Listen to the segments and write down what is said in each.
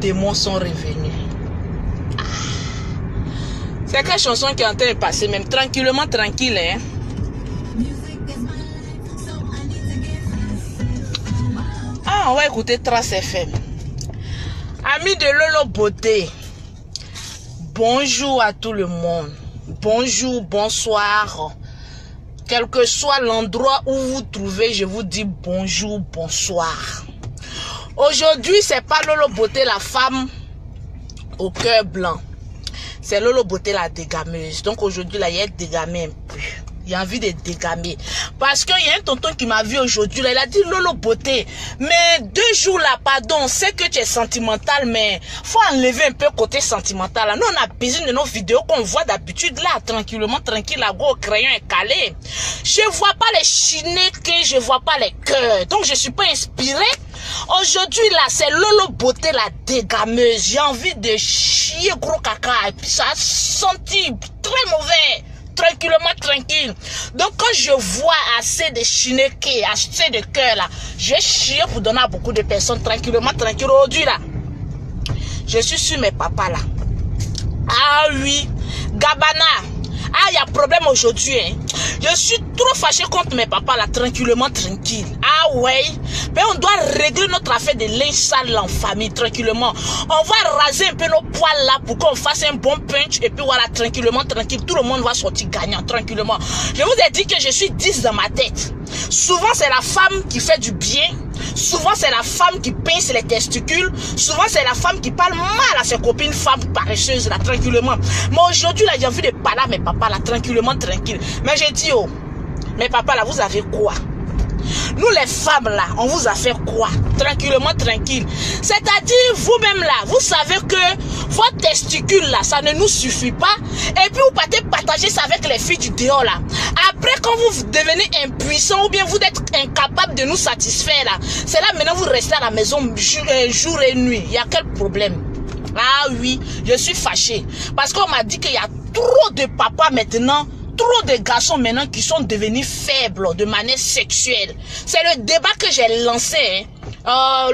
démons sont revenus. C'est quelle chanson qui est en train de passer, même tranquillement, tranquille, hein? Ah, on va écouter Trace FM. Amis de Lolo Beauté, bonjour à tout le monde. Bonjour, bonsoir. Quel que soit l'endroit où vous vous trouvez, je vous dis bonjour, bonsoir. Aujourd'hui, c'est pas Lolo Beauté la femme au cœur blanc. C'est Lolo Beauté la dégameuse. Donc aujourd'hui, là, il y a dégamé un peu. Il a envie de dégamer. Parce qu'il y a un tonton qui m'a vu aujourd'hui, là, il a dit Lolo Beauté. Mais 2 jours là, pardon, on sait que tu es sentimental, mais faut enlever un peu côté sentimental. Là. Nous, on a besoin de nos vidéos qu'on voit d'habitude là, tranquillement, tranquille, là, go, crayon est calé. Je vois pas les chinés, je vois pas les cœurs. Donc, je suis pas inspirée. Aujourd'hui, là, c'est Lolo Beauté, la dégameuse. J'ai envie de chier gros caca. Et puis, ça a senti très mauvais. Tranquillement, tranquille. Donc, quand je vois assez de chinés, assez de cœur, là, je chie pour donner à beaucoup de personnes. Tranquillement, tranquille. Aujourd'hui, là, je suis sur mes papas, là. Ah oui, Gabana. Ah, il y a problème aujourd'hui, hein. Je suis trop fâché contre mes papas, là, tranquillement, tranquille. Ah ouais, mais on doit régler notre affaire de linge sale en famille, tranquillement. On va raser un peu nos poils, là, pour qu'on fasse un bon punch, et puis voilà, tranquillement, tranquille. Tout le monde va sortir gagnant, tranquillement. Je vous ai dit que je suis 10 dans ma tête. Souvent, c'est la femme qui fait du bien. Souvent, c'est la femme qui pince les testicules. Souvent, c'est la femme qui parle mal à ses copines femmes paresseuses, là, tranquillement. Mais aujourd'hui, là, j'ai envie de parler à mes papas, là, tranquillement, tranquille. Mais j'ai dit, oh, mes papas, là, vous avez quoi? Nous, les femmes, là, on vous a fait quoi? Tranquillement, tranquille. C'est-à-dire, vous-même, là, vous savez que votre testicule, là, ça ne nous suffit pas. Et puis, vous partez partager ça avec les filles du dehors, là. Après, quand vous devenez impuissant ou bien vous êtes incapable de nous satisfaire, là, c'est là, maintenant, vous restez à la maison jour et nuit. Il y a quel problème? Ah oui, je suis fâchée. Parce qu'on m'a dit qu'il y a trop de papas maintenant, trop de garçons maintenant qui sont devenus faibles de manière sexuelle. C'est le débat que j'ai lancé. Hein.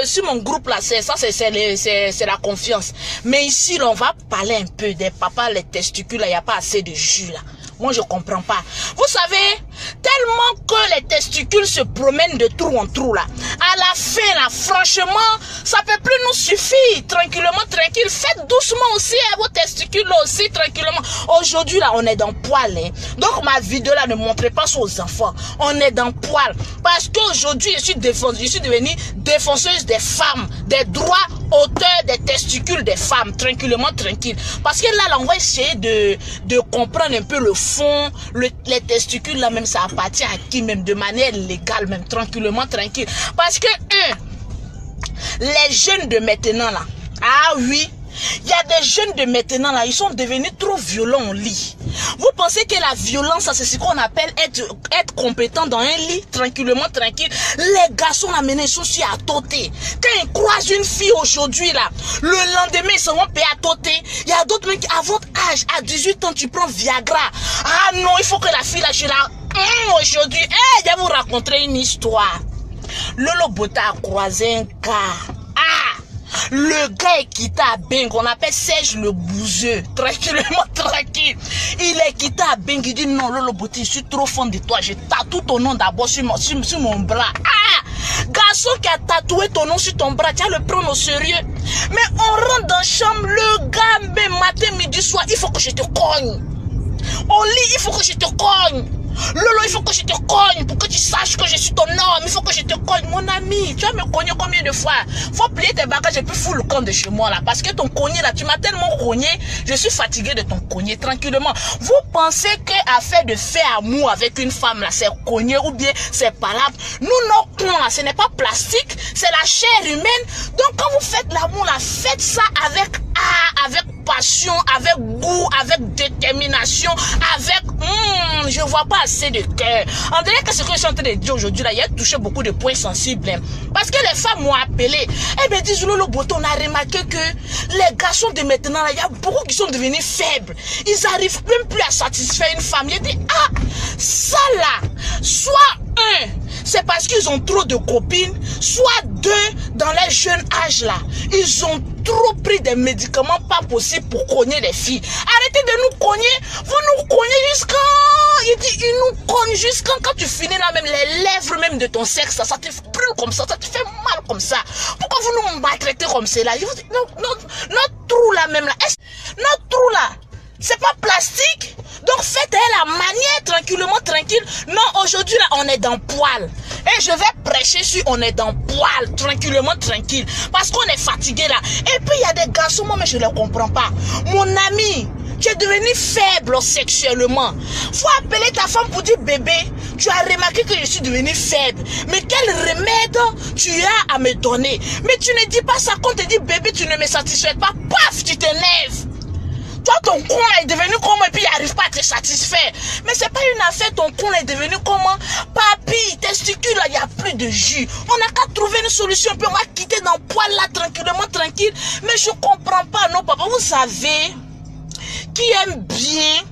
Sur mon groupe là, c'est la confiance. Mais ici, là, on va parler un peu des papas, les testicules, il n'y a pas assez de jus là. Moi, je comprends pas. Vous savez, tellement que les testicules se promènent de trou en trou, là. À la fin, là, franchement, ça peut plus nous suffire. Tranquillement, tranquille. Faites doucement aussi, hein, vos testicules là aussi, tranquillement. Aujourd'hui, là, on est dans poil, hein. Donc, ma vidéo, là, ne montrez pas ça aux enfants. On est dans poil. Parce qu'aujourd'hui, je suis devenue défenseuse des femmes, des droits auteurs des testicules des femmes. Tranquillement, tranquille. Parce que là, on va essayer de comprendre un peu le fond, les testicules là même ça appartient à qui même de manière légale même tranquillement tranquille parce que les jeunes de maintenant là, ah oui, il y a des jeunes de maintenant là, ils sont devenus trop violents au lit. Vous pensez que la violence, c'est ce qu'on appelle être compétent dans un lit, tranquillement, tranquille. Les garçons là maintenant, ils sont si à tôter. Quand ils croisent une fille aujourd'hui là, le lendemain, ils seront payés à tôter. Il y a d'autres mecs, à votre âge, à 18 ans, tu prends Viagra. Ah non, il faut que la fille là, je la... aujourd'hui, je vais vous raconter une histoire. Lolo Beauté a croisé un gars. Le gars est quitté à Beng, on appelle Serge le bouseux, tranquillement, tranquille. Il est quitté à Beng, il dit non, Lolo Beauté, je suis trop fond de toi, je tatoue ton nom d'abord sur mon bras. Garçon qui a tatoué ton nom sur ton bras, tu vas le prendre au sérieux. Mais on rentre dans la chambre, le gars, matin, midi, soir, il faut que je te cogne. Au lit, il faut que je te cogne. Lolo, il faut que je te cogne pour que tu saches que je suis ton homme. Il faut que je te cogne, mon ami. Tu vas me cogner combien de fois? Faut plier tes bagages et puis foutre le camp de chez moi là. Parce que ton cogné là, tu m'as tellement cogné. Je suis fatigué de ton cogné, tranquillement. Vous pensez qu'à faire de faire amour avec une femme là, c'est cogné ou bien c'est palable? Nous, nos cons là, ce n'est pas plastique, c'est la chair humaine. Donc quand vous faites l'amour là, faites ça avec passion, avec goût, avec détermination, avec... je vois pas assez de cœur. On dirait que ce que je suis en train de dire aujourd'hui, là, il a touché beaucoup de points sensibles. Hein. Parce que les femmes m'ont appelé. Eh bien, disent Lolo Beauté, on a remarqué que les garçons de maintenant, il y a beaucoup qui sont devenus faibles. Ils n'arrivent même plus à satisfaire une femme. Ils disent, ça là, soit c'est parce qu'ils ont trop de copines, soit deux dans leur jeune âge là. Ils ont trop pris des médicaments pas possibles pour cogner les filles. Arrêtez de nous cogner. Vous nous cognez jusqu'à... Ils nous cognent jusqu'à quand tu finis là même les lèvres même de ton sexe, ça te brûle comme ça te fait mal comme ça. Pourquoi vous nous maltraitez comme cela? Notre trou là même là, notre trou là, c'est pas plastique. Donc faites la manière tranquillement, tranquille. Non, aujourd'hui là, on est dans poil. Et je vais prêcher sur on est dans poil, tranquillement, tranquille. Parce qu'on est fatigué là. Et puis il y a des garçons, moi mais je ne les comprends pas. Mon ami, tu es devenu faible sexuellement. Faut appeler ta femme pour dire bébé, tu as remarqué que je suis devenu faible. Mais quel remède tu as à me donner? Mais tu ne dis pas ça quand tu dis bébé, tu ne me satisfais pas. Paf, tu t'énerves. Toi, ton con là est devenu comment et puis il n'arrive pas à te satisfaire. Mais c'est pas une affaire, ton con là est devenu comment? Papi, testicule là, il n'y a plus de jus. On n'a qu'à trouver une solution, puis on va quitter dans le poil là, tranquillement, tranquille. Mais je comprends pas, non, papa. Vous savez, qui aime bien,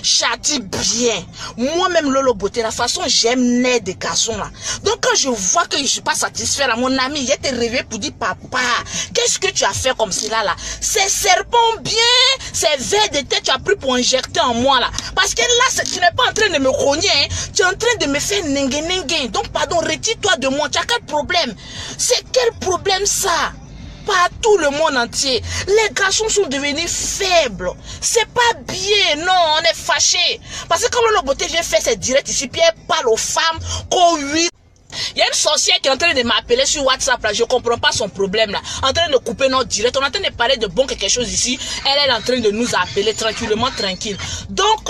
châtie bien. Moi-même, Lolo Beauté, la façon j'aime naître des garçons là. Donc quand je vois que je suis pas satisfait là, mon ami, il était réveillé pour dire papa, qu'est-ce que tu as fait comme cela là? Ces serpents bien, ces vers de tête tu as pris pour injecter en moi là. Parce que là, tu n'es pas en train de me cogner, hein. Tu es en train de me faire nengue. Donc pardon, retire-toi de moi. Tu as quel problème? C'est quel problème ça? Pas tout le monde entier. Les garçons sont devenus faibles. C'est pas bien, non, on est fâché. Parce que comme le beauté, j'ai fait cette direct ici, puis elle parle aux femmes qu'au 8. Il y a une sorcière qui est en train de m'appeler sur WhatsApp là, je comprends pas son problème là. En train de couper notre direct, on est en train de parler de bon quelque chose ici. Elle est en train de nous appeler tranquillement, tranquille. Donc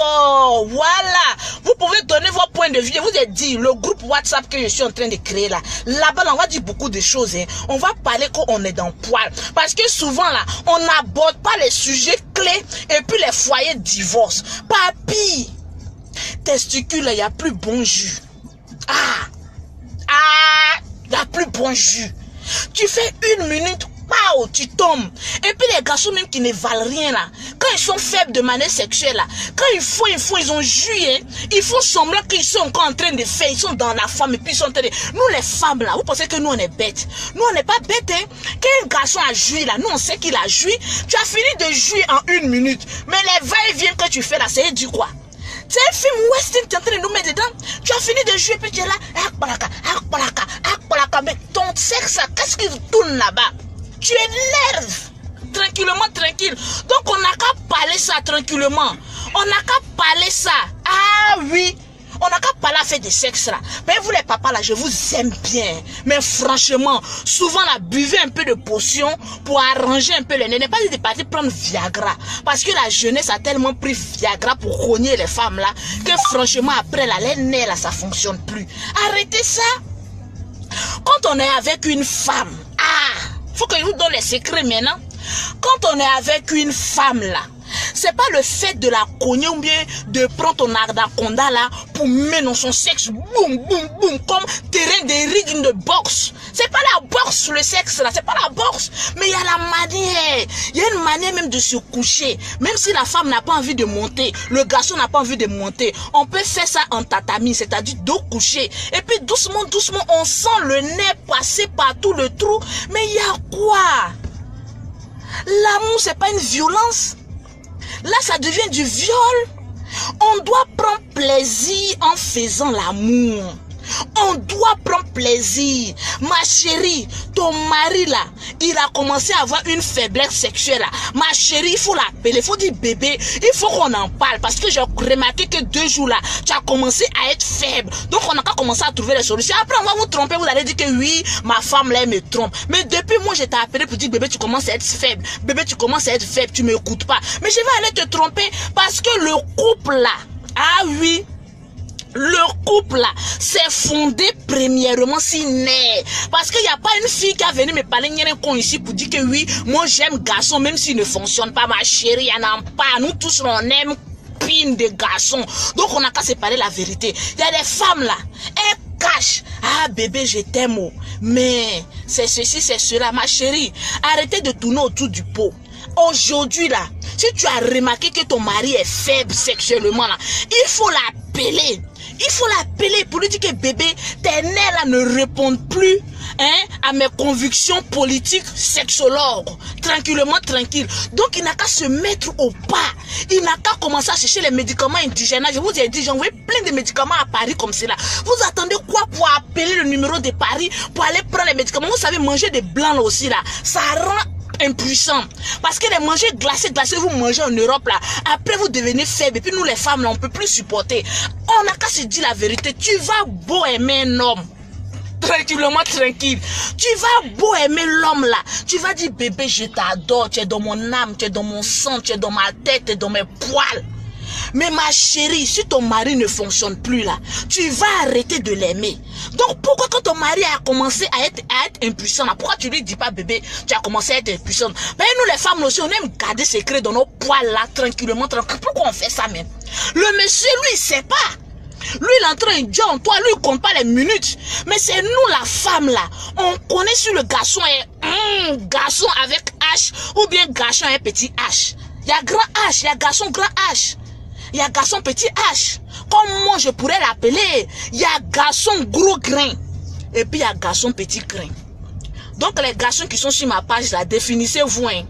voilà, vous pouvez donner vos points de vue. Je vous ai dit, le groupe WhatsApp que je suis en train de créer là, là-bas on va dire beaucoup de choses. Hein. On va parler qu'on est dans le poil. Parce que souvent là, on n'aborde pas les sujets clés et puis les foyers de divorce. Papi, testicule, il n'y a plus bon jus. Il n'y a plus bon jus. Tu fais 1 minute, wow, tu tombes. Et puis les garçons même qui ne valent rien là, quand ils sont faibles de manière sexuelle là, quand ils ont jus, hein, ils font semblant qu'ils sont encore en train de faire, ils sont dans la femme et puis ils sont en train de... Nous les femmes là, vous pensez que nous on est bêtes? Nous on n'est pas bêtes, hein. Quand un garçon a joui là, nous on sait qu'il a joui. Tu as fini de jouir en 1 minute. Mais les va-et-vient que tu fais là, c'est du quoi? C'est un film western, tu es en train de nous mettre dedans. Tu as fini de jouer, puis tu es là. Mais ton sexe, qu'est-ce qu'il tourne là-bas? Tu énerves. Tranquillement, tranquille. Donc on n'a qu'à parler ça tranquillement. On n'a qu'à parler ça. Ah oui. On n'a qu'à parler à faire des sexes là. Mais vous les papas là, je vous aime bien. Mais franchement, souvent là, buvez un peu de potion pour arranger un peu le nez. N'est pas de partir prendre Viagra. Parce que la jeunesse a tellement pris Viagra pour cogner les femmes là, que franchement après là, les nez là, ça fonctionne plus. Arrêtez ça. Quand on est avec une femme, faut que je vous donne les secrets maintenant. Quand on est avec une femme là, c'est pas le fait de la cogner ou bien de prendre ton anaconda là pour mettre dans son sexe, boum, boum, boum, comme terrain de ring de boxe. C'est pas la boxe le sexe là, c'est pas la boxe. Mais il y a la manière, il y a une manière même de se coucher. Même si la femme n'a pas envie de monter, le garçon n'a pas envie de monter, on peut faire ça en tatami, c'est-à-dire dos couché. Et puis doucement, doucement, on sent le nez passer par tout le trou. Mais il y a quoi? L'amour, c'est pas une violence. Là, ça devient du viol. On doit prendre plaisir en faisant l'amour. On doit prendre plaisir. Ma chérie, ton mari là, il a commencé à avoir une faiblesse sexuelle là. Ma chérie, il faut l'appeler, il faut dire bébé, il faut qu'on en parle. Parce que j'ai remarqué que 2 jours là, tu as commencé à être faible. Donc on a qu'à commencer à trouver les solutions. Après on va vous tromper, vous allez dire que oui, ma femme là, elle me trompe. Mais depuis moi, je t'ai appelé pour dire bébé, tu commences à être faible. Bébé, tu commences à être faible, tu m'écoutes pas. Mais je vais aller te tromper parce que le couple là, ah oui, le couple là, c'est fondé premièrement sur nez. Parce qu'il n'y a pas une fille qui a venu me parler ici pour dire que oui, moi j'aime garçon même s'il ne fonctionne pas, ma chérie, il n'y en a pas. Nous tous on aime pine de garçons. Donc on n'a qu'à séparer la vérité. Il y a des femmes là, elles cachent. Ah bébé, je t'aime. Mais c'est ceci, c'est cela. Ma chérie, arrêtez de tourner autour du pot. Aujourd'hui là, si tu as remarqué que ton mari est faible sexuellement là, il faut l'appeler. Il faut l'appeler pour lui dire que bébé, tes nerfs là ne répondent plus à mes convictions politiques sexologues. Tranquillement, tranquille. Donc il n'a qu'à se mettre au pas. Il n'a qu'à commencer à chercher les médicaments indigènes. Je vous ai dit, j'envoie plein de médicaments à Paris comme cela. Vous attendez quoi pour appeler le numéro de Paris pour aller prendre les médicaments? Vous savez, manger des blancs là aussi là, ça rend impuissant. Parce que les manger glacés, vous mangez en Europe là, après vous devenez faible. Et puis nous les femmes là, on peut plus supporter. On n'a qu'à se dire la vérité. Tu vas beau aimer un homme, tranquillement, tranquille. Tu vas beau aimer l'homme là. Tu vas dire bébé, je t'adore. Tu es dans mon âme, tu es dans mon sang, tu es dans ma tête, tu es dans mes poils. Mais ma chérie, si ton mari ne fonctionne plus là, tu vas arrêter de l'aimer. Donc pourquoi quand ton mari a commencé à être impuissant là, pourquoi tu lui dis pas bébé, tu as commencé à être impuissant? Mais nous les femmes aussi, on aime garder secret dans nos poils là, tranquillement, tranquille. Pourquoi on fait ça même? Le monsieur, lui, il sait pas. Lui, il est en train de dire en toi, lui, il compte pas les minutes. Mais c'est nous, la femme, là. On connaît si le garçon est garçon avec H ou bien garçon avec petit H. Il y a grand H, il y a garçon grand H. Il y a garçon petit H. Comme moi, je pourrais l'appeler. Il y a garçon gros grain. Et puis, il y a garçon petit grain. Donc, les garçons qui sont sur ma page, là, définissez-vous, hein.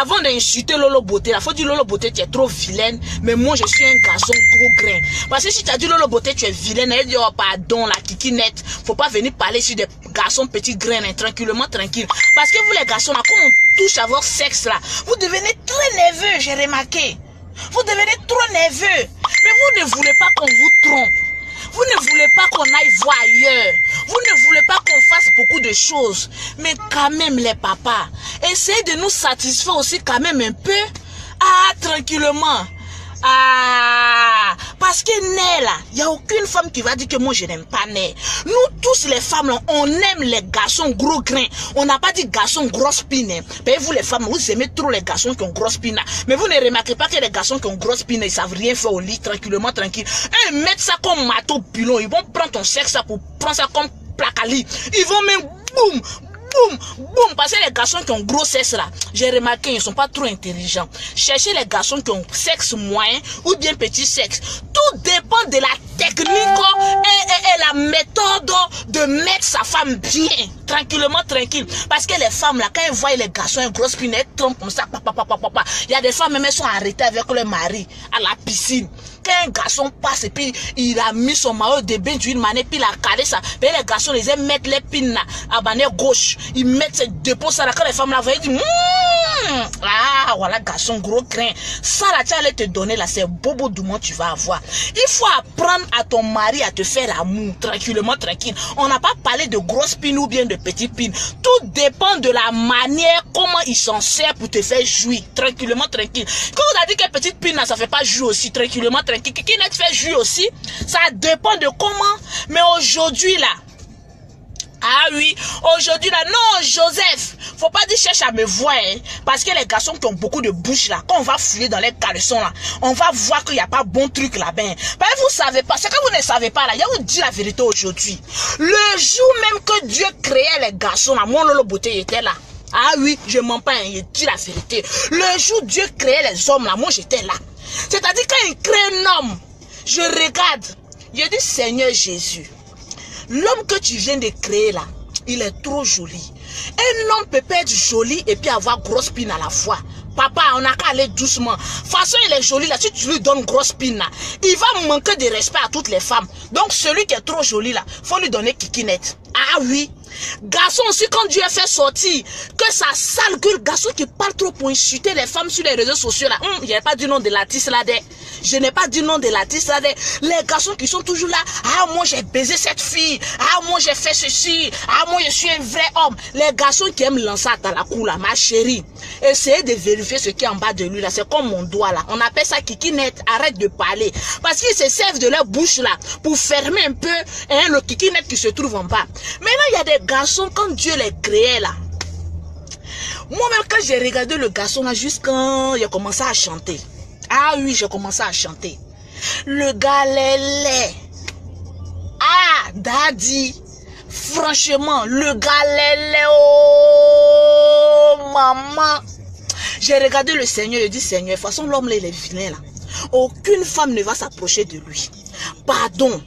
Avant d'insulter Lolo Beauté, il faut dire Lolo Beauté, tu es trop vilaine, mais moi je suis un garçon gros grain. Parce que si tu as dit Lolo Beauté, tu es vilaine, elle dit oh pardon, la kikinette, faut pas venir parler sur des garçons petits grains, hein, tranquillement, tranquille. Parce que vous les garçons, là, quand on touche à votre sexe là, vous devenez très nerveux, j'ai remarqué. Vous devenez trop nerveux, mais vous ne voulez pas qu'on vous trompe. Vous ne voulez pas qu'on aille voir ailleurs. Vous ne voulez pas qu'on fasse beaucoup de choses. Mais quand même les papas, essayez de nous satisfaire aussi quand même un peu. Ah, tranquillement. Ah, parce que Né là, il n'y a aucune femme qui va dire que moi je n'aime pas Né. Nous tous les femmes là, on aime les garçons gros grains. On n'a pas dit garçons grosse pine. Mais vous les femmes, vous aimez trop les garçons qui ont grosse pine. Mais vous ne remarquez pas que les garçons qui ont grosse pine, ils savent rien faire au lit, tranquillement, tranquille. Ils mettent ça comme marteau pilon. Ils vont prendre ton sexe ça pour prendre ça comme plaque à lit. Ils vont même boum. Boum, boum, parce que les garçons qui ont gros sexe là, j'ai remarqué, ils ne sont pas trop intelligents. Cherchez les garçons qui ont sexe moyen ou bien petit sexe. Tout dépend de la technique et la méthode de mettre sa femme bien, tranquillement, tranquille. Parce que les femmes là, quand elles voient les garçons une grosse pinette, elles trompent comme ça, papa. Il y a des femmes même, elles sont arrêtées avec leur mari à la piscine. Quand un garçon passe et puis il a mis son maillot de bain d'une manière, puis il a calé ça. Mais les garçons, ils aiment mettre les pins là, à manière gauche. Ils mettent ces dépôts ça là. Quand les femmes là voient, ils disent ah, voilà, garçon gros crin. Ça là, tu allais te donner là, c'est bobo du monde tu vas avoir. Il faut apprendre à ton mari à te faire amour, tranquillement, tranquille. On n'a pas parlé de grosses pines ou bien de petites pines. Tout dépend de la manière, comment il s'en sert pour te faire jouir, tranquillement, tranquille. Quand on a dit que petite pine là, ça fait pas jouer aussi, tranquillement, tranquille. Qui n'est fait jouer aussi, ça dépend de comment. Mais aujourd'hui là, ah oui, aujourd'hui là, non Joseph, faut pas dire cherche à me voir, hein, parce que les garçons qui ont beaucoup de bouche là, quand on va fouiller dans les caleçons là, on va voir qu'il n'y a pas bon truc là-bas. Ben vous savez pas, c'est que vous ne savez pas là, il y a vous dit la vérité aujourd'hui. Le jour même que Dieu créait les garçons là, mon Lolo Beauté était là. Ah oui, je mens pas, hein, il dit la vérité. Le jour Dieu créait les hommes là, moi j'étais là. C'est-à-dire quand il crée un homme, je regarde, je dis Seigneur Jésus, l'homme que tu viens de créer là, il est trop joli. Un homme peut pas être joli et puis avoir grosse pine à la fois. Papa, on n'a qu'à aller doucement. De toute façon, il est joli là. Si tu lui donnes grosse pine là, il va manquer de respect à toutes les femmes. Donc, celui qui est trop joli là, faut lui donner kikinette. Ah oui. Garçon aussi, quand Dieu a fait sortir, que ça sale gueule, garçon qui parle trop pour insulter les femmes sur les réseaux sociaux là. Je n'ai pas dit nom de l'artiste là. Je n'ai pas dit nom de l'artiste là. Les garçons qui sont toujours là. Ah, moi j'ai baisé cette fille. Ah, moi j'ai fait ceci. Ah, moi je suis un vrai homme. Les garçons qui aiment lancer à la cour là, ma chérie. Essayez de vérifier ce qui est en bas de lui là. C'est comme mon doigt là. On appelle ça kikinette. Arrête de parler. Parce qu'ils se servent de leur bouche là pour fermer un peu le kikinette qui se trouve en bas. Maintenant, il y a des garçons, quand Dieu les créait là. Moi-même, quand j'ai regardé le garçon là, juste quand il a commencé à chanter. Ah oui, j'ai commencé à chanter. Le gars lélé. Ah, daddy. Franchement, le gars lélé. Oh, maman. J'ai regardé le Seigneur et dit, Seigneur, de toute façon, l'homme là, il est vilain là. Aucune femme ne va s'approcher de lui. pardon,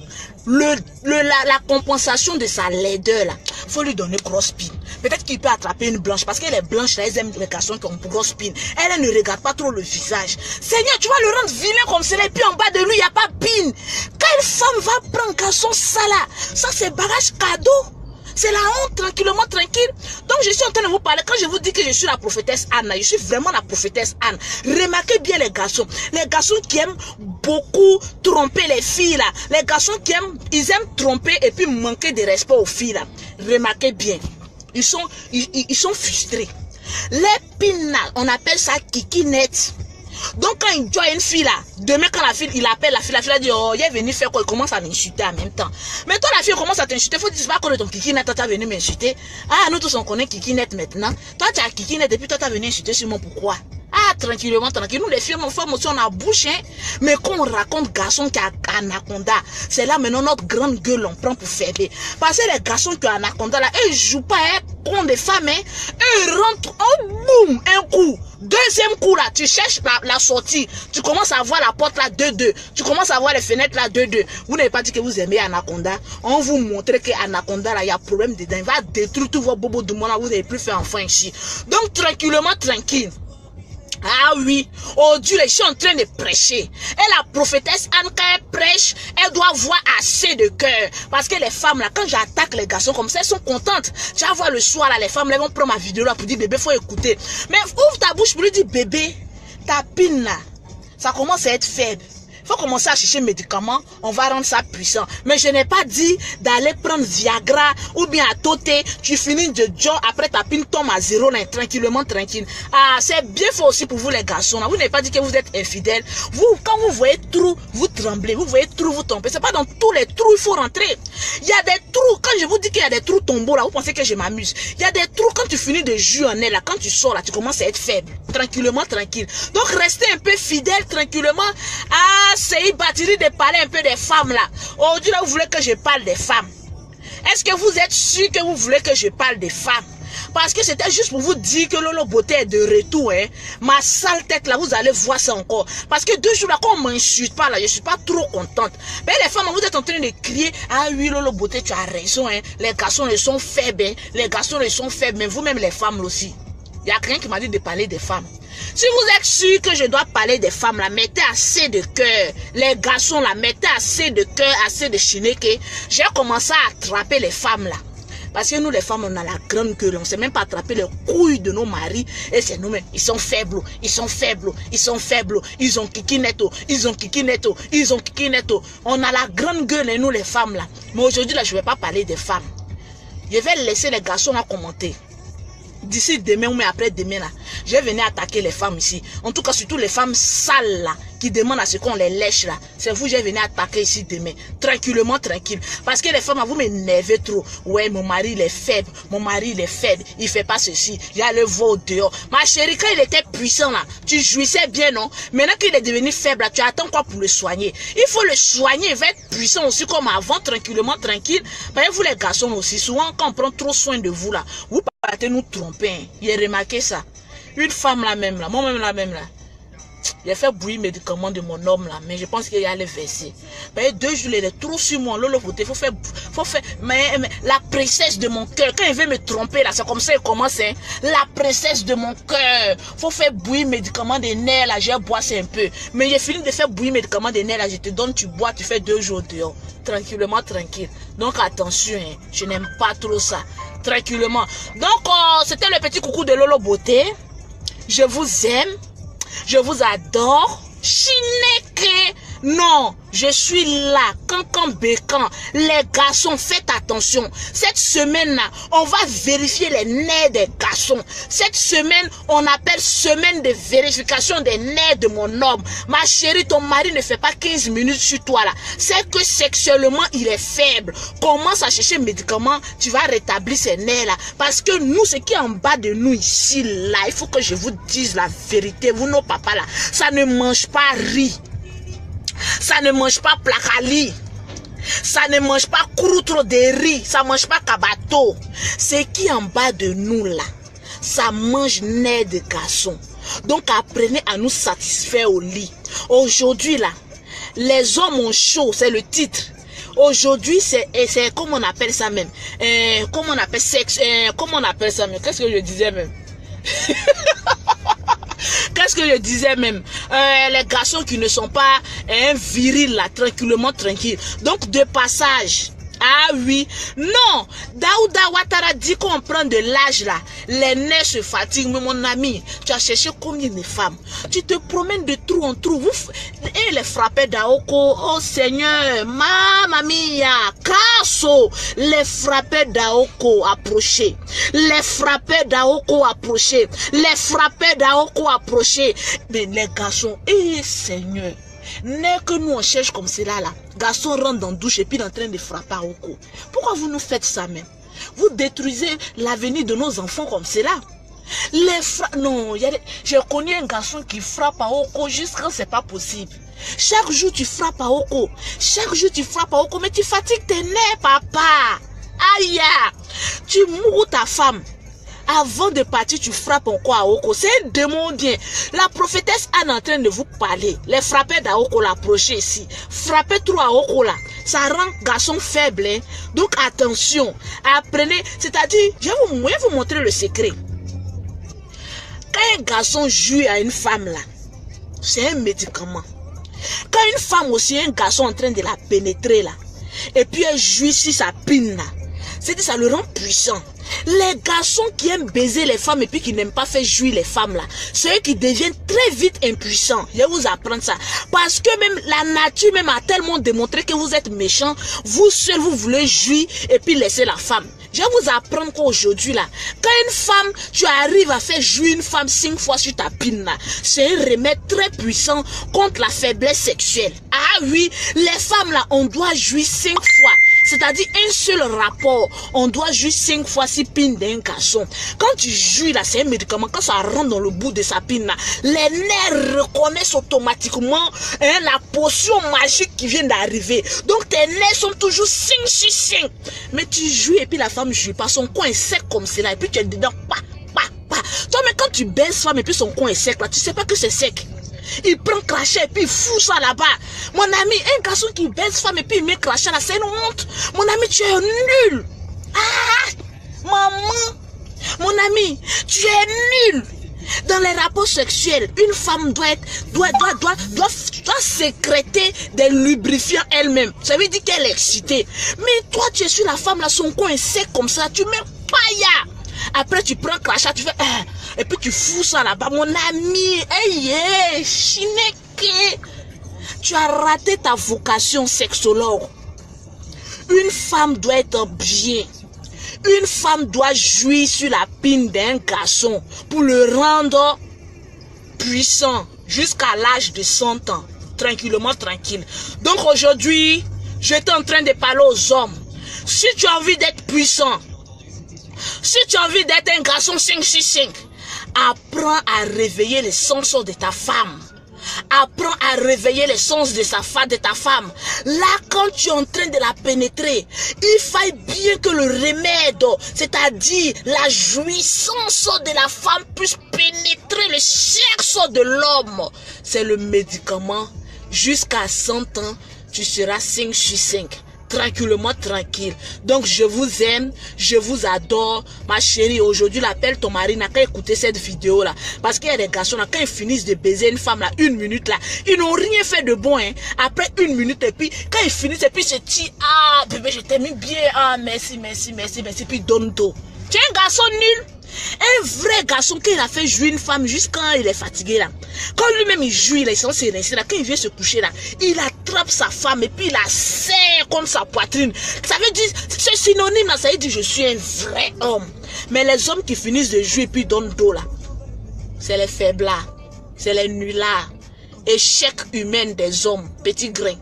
la compensation de sa laideur là, faut lui donner grosse pine. Peut-être qu'il peut attraper une blanche, parce que les blanches là, elles aiment les garçons qui ont grosse pine. Elle ne regarde pas trop le visage. Seigneur, tu vas le rendre vilain comme cela, et puis en bas de lui, il n'y a pas pine. Quelle femme va prendre un garçon ça là? Ça c'est bagage cadeau. C'est la honte, tranquillement, tranquille. Donc, je suis en train de vous parler. Quand je vous dis que je suis la prophétesse Anne, je suis vraiment la prophétesse Anne. Remarquez bien les garçons. Les garçons qui aiment beaucoup tromper les filles, là. Les garçons qui aiment, ils aiment tromper et puis manquer de respect aux filles, là. Remarquez bien. Ils sont frustrés. Les pins, là, on appelle ça kikinette. Donc quand il joue une fille là, demain quand la fille, il appelle la fille a dit oh il est venu faire quoi, il commence à m'insulter en même temps. Mais toi la fille commence à t'insulter, faut dire c'est pas que ton kikinette, toi t'as venu m'insulter. Ah nous tous on connaît kikinette maintenant. Toi tu as kikinette et puis toi t'as venu insulter sur moi, pourquoi? Ah tranquillement, tranquille. Nous les filles on fait motion, on a bouche hein. Mais quand on raconte garçon qui a anaconda, c'est là maintenant notre grande gueule on prend pour faible. Parce que les garçons qui ont anaconda là, eux jouent pas hein, contre des femmes hein. Eux rentrent, oh boum, un coup. Deuxième coup là, tu cherches la sortie, tu commences à voir la porte là 2-2, tu commences à voir les fenêtres là 2-2. Vous n'avez pas dit que vous aimez Anaconda, on vous montre que Anaconda là, il y a problème dedans, il va détruire tous vos bobos de monde là, vous n'avez plus fait enfant ici. Donc tranquillement, tranquille. Ah oui, oh Dieu, je suis en train de prêcher. Et la prophétesse Anne, quand elle prêche, elle doit voir assez de cœur. Parce que les femmes là, quand j'attaque les garçons comme ça, elles sont contentes. Tu vas voir le soir là, les femmes là, elles vont prendre ma vidéo là pour dire bébé, faut écouter. Mais ouvre ta bouche pour lui dire bébé, ta pine là, ça commence à être faible. Faut commencer à chercher médicaments, on va rendre ça puissant. Mais je n'ai pas dit d'aller prendre Viagra ou bien à tôter, tu finis de John, après ta pine tombe à 0 là, tranquillement, tranquille. Ah, c'est bien fait aussi pour vous les garçons là. Vous n'avez pas dit que vous êtes infidèles. Vous, quand vous voyez trou, vous tremblez. Vous voyez trou, vous tombez. C'est pas dans tous les trous il faut rentrer. Il y a des trous, quand je vous dis qu'il y a des trous tombeaux là, vous pensez que je m'amuse. Il y a des trous quand tu finis de jouer en air là, quand tu sors là, tu commences à être faible. Tranquillement, tranquille. Donc restez un peu fidèle, tranquillement. Ah, c'est bâti de parler un peu des femmes là. Aujourd'hui là, vous voulez que je parle des femmes. Est-ce que vous êtes sûr que vous voulez que je parle des femmes? Parce que c'était juste pour vous dire que Lolo Beauté est de retour. Hein. Ma sale tête là, vous allez voir ça encore. Parce que 2 jours là, quand on m'insulte pas là, je suis pas trop contente. Mais les femmes, vous êtes en train de crier, ah oui Lolo Beauté, tu as raison. Hein. Les garçons ils sont faibles. Hein. Les garçons ils sont faibles. Mais vous-même les femmes aussi. Il n'y a rien qui m'a dit de parler des femmes. Si vous êtes sûr que je dois parler des femmes là, mettez assez de cœur. Les garçons là, mettez assez de cœur, assez de chinéké. J'ai commencé à attraper les femmes là. Parce que nous les femmes, on a la grande gueule. On ne sait même pas attraper les couilles de nos maris. Et c'est nous-mêmes. Ils sont faibles. Ils sont faibles. Ils sont faibles. Ils ont kikinetto. Ils ont kikinetto. Ils ont kikinetto. On a la grande gueule et nous les femmes là. Mais aujourd'hui là, je ne vais pas parler des femmes. Je vais laisser les garçons là commenter. D'ici demain ou après demain là, je vais venir attaquer les femmes ici. En tout cas, surtout les femmes sales là, qui demandent à ce qu'on les lèche là. C'est vous, je vais venir attaquer ici demain. Tranquillement, tranquille. Parce que les femmes, vous m'énervez trop. Ouais, mon mari il est faible. Mon mari il est faible. Il fait pas ceci. Il a le veau dehors. Ma chérie, quand il était puissant là, tu jouissais bien, non? Maintenant qu'il est devenu faible là, tu attends quoi pour le soigner? Il faut le soigner. Il va être puissant aussi comme avant, tranquillement, tranquille. Mais vous les garçons aussi, souvent quand on prend trop soin de vous là, vous partez nous tromper. Hein. Il a remarqué ça. Une femme là même là, moi-même là même là. J'ai fait bouillir médicaments de mon homme là, mais je pense qu'il y a les verser. Mais 2 jours, il est trop sur moi. Lolo Beauté, faut faire, mais la princesse de mon cœur. Quand il veut me tromper là, c'est comme ça il commence. Hein. La princesse de mon cœur. Faut faire bouillir médicaments de nerfs là, j'ai boire un peu. Mais j'ai fini de faire bouillir médicaments de nerfs là, je te donne, tu bois, tu fais 2 jours dehors. Tranquillement, tranquille. Donc attention, hein, je n'aime pas trop ça. Tranquillement. Donc c'était le petit coucou de Lolo Beauté. Je vous aime. Je vous adore. Chinéké. Non, je suis là. Cancan bécan. Les garçons, faites attention. Cette semaine-là, on va vérifier les nerfs des garçons. Cette semaine, on appelle semaine de vérification des nerfs de mon homme. Ma chérie, ton mari ne fait pas 15 minutes sur toi là. C'est que sexuellement, il est faible. Commence à chercher médicaments. Tu vas rétablir ces nerfs là. Parce que nous, ce qui est en bas de nous ici, là, il faut que je vous dise la vérité. Vous, nos papas là, ça ne mange pas riz. Ça ne mange pas placali. Ça ne mange pas croutro de riz. Ça ne mange pas kabato. Ce qui est en bas de nous là, ça mange nerfs de garçon. Donc apprenez à nous satisfaire au lit. Aujourd'hui là, Les hommes ont chaud, c'est le titre. Aujourd'hui, c'est comment on appelle ça même? Comment on appelle sexe? Comment on appelle ça même? Qu'est-ce que je disais même? Qu'est-ce que je disais même? Les garçons qui ne sont pas virils là, tranquillement tranquilles. Donc de passage. Ah oui, non, Daouda Ouattara dit qu'on prend de l'âge là, les nerfs se fatiguent, mais mon ami, tu as cherché combien de femmes? Tu te promènes de trou en trou, et les frappés d'Aoko, oh Seigneur, mamma mia, Kasso, les frappés d'Aoko approchés, les frappés d'Aoko approchés, les frappés d'Aoko approchés, mais les garçons, eh Seigneur, n'est que nous on cherche comme cela là. Garçon rentre dans la douche et puis en train de frapper à Oko. Pourquoi vous nous faites ça même? Vous détruisez l'avenir de nos enfants comme cela. Non, j'ai connu un garçon qui frappe à Oko jusqu'à quand c'est pas possible. Chaque jour tu frappes à Oko. Chaque jour tu frappes à Oko, mais tu fatigues tes nerfs, papa. Aïe, tu mourres ta femme. Avant de partir, tu frappes encore à Oko. C'est un démon bien. La prophétesse Anne est en train de vous parler. Les frappés d'Aoko l'approcher ici. Frapper trop à Oko là. Ça rend garçon faible. Hein? Donc attention. Apprenez. C'est-à-dire, je vais vous montrer le secret. Quand un garçon joue à une femme là, c'est un médicament. Quand une femme aussi, un garçon en train de la pénétrer là, et puis elle jouit sur sa pine là, c'est-à-dire ça le rend puissant. Les garçons qui aiment baiser les femmes et puis qui n'aiment pas faire jouir les femmes là, c'est eux qui deviennent très vite impuissants. Je vais vous apprendre ça. Parce que même la nature même a tellement démontré que vous êtes méchants. Vous seul vous voulez jouir et puis laisser la femme. Je vais vous apprendre qu'aujourd'hui là, quand une femme, tu arrives à faire jouir une femme 5 fois sur ta pine là, c'est un remède très puissant contre la faiblesse sexuelle. Ah oui, les femmes là, on doit jouir 5 fois. C'est-à-dire un seul rapport, on doit jouer 5 fois si pine d'un garçon. Quand tu jouis là, c'est un médicament. Quand ça rentre dans le bout de sa pine là, les nerfs reconnaissent automatiquement la potion magique qui vient d'arriver. Donc tes nerfs sont toujours 5 sur 5. Mais tu jouis et puis la femme joue pas, son coin est sec comme cela et puis tu es dedans, Toi mais quand tu baises femme et puis son coin est sec là, tu sais pas que c'est sec. Il prend crachat et puis il fout ça là-bas. Mon ami, un garçon qui baisse femme et puis il met crachat là, c'est une honte. Mon ami, tu es nul. Ah, maman, mon ami, tu es nul. Dans les rapports sexuels, une femme doit sécréter des lubrifiants elle-même. Ça veut dire qu'elle est excitée. Mais toi, tu es sur la femme là, son coin est sec comme ça, tu mets pailla. Après tu prends crachat, tu fais et puis tu fous ça là-bas. Mon ami, hey, chineke, tu as raté ta vocation sexologue. Une femme doit être bien. Une femme doit jouir sur la pine d'un garçon pour le rendre puissant jusqu'à l'âge de 100 ans. Tranquillement, tranquille. Donc aujourd'hui, j'étais en train de parler aux hommes. Si tu as envie d'être puissant, si tu as envie d'être un garçon 5-6-5, apprends à réveiller les sens de ta femme. Apprends à réveiller les sens de ta femme. Là, quand tu es en train de la pénétrer, il faille bien que le remède, c'est-à-dire la jouissance de la femme, puisse pénétrer le sexe de l'homme. C'est le médicament. Jusqu'à 100 ans, tu seras 5 sur 5. Tranquillement, tranquille. Donc je vous aime, je vous adore, ma chérie. Aujourd'hui, l'appelle ton mari n'a qu'à écouter cette vidéo là, parce qu'il y a des garçons là, quand ils finissent de baiser une femme là, 1 minute là, ils n'ont rien fait de bon hein. Après 1 minute et puis quand ils finissent et puis se disent ah bébé je t'aime bien, ah merci, puis donne tout. Tu es un garçon nul. Un vrai garçon qui a fait jouir une femme juste quand il est fatigué là. Quand lui-même il joue, il est censé rincer là. Quand il vient se coucher là, il attrape sa femme et puis il la serre comme sa poitrine. Ça veut dire, ce synonyme là, ça veut dire je suis un vrai homme. Mais les hommes qui finissent de jouer et puis donnent dos là, c'est les faiblards, c'est les nullards. Échec humain des hommes, petit grain.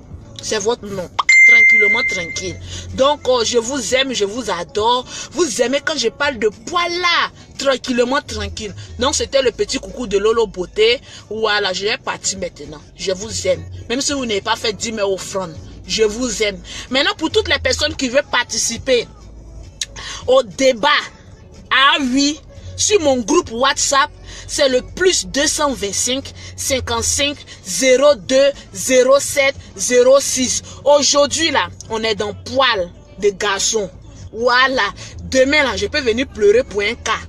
C'est votre nom. Tranquillement, tranquille. Donc, je vous aime, je vous adore. Vous aimez quand je parle de poils là. Tranquillement, tranquille. Donc, c'était le petit coucou de Lolo Beauté. Voilà, je vais partir maintenant. Je vous aime. Même si vous n'avez pas fait 10 000 offrandes. Je vous aime. Maintenant, pour toutes les personnes qui veulent participer au débat, ah oui, Sur mon groupe WhatsApp, c'est le plus 225 55 02 07 06. Aujourd'hui là, on est dans poil de garçons. Voilà. Demain là, je peux venir pleurer pour un cas.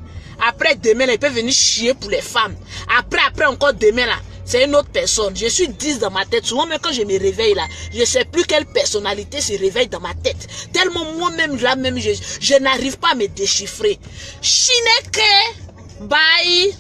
Après demain là, je peux venir chier pour les femmes. Après encore demain là, c'est une autre personne. Je suis 10 dans ma tête. Souvent même quand je me réveille là, je ne sais plus quelle personnalité se réveille dans ma tête. Tellement moi-même là même, je n'arrive pas à me déchiffrer. Chineke, bye.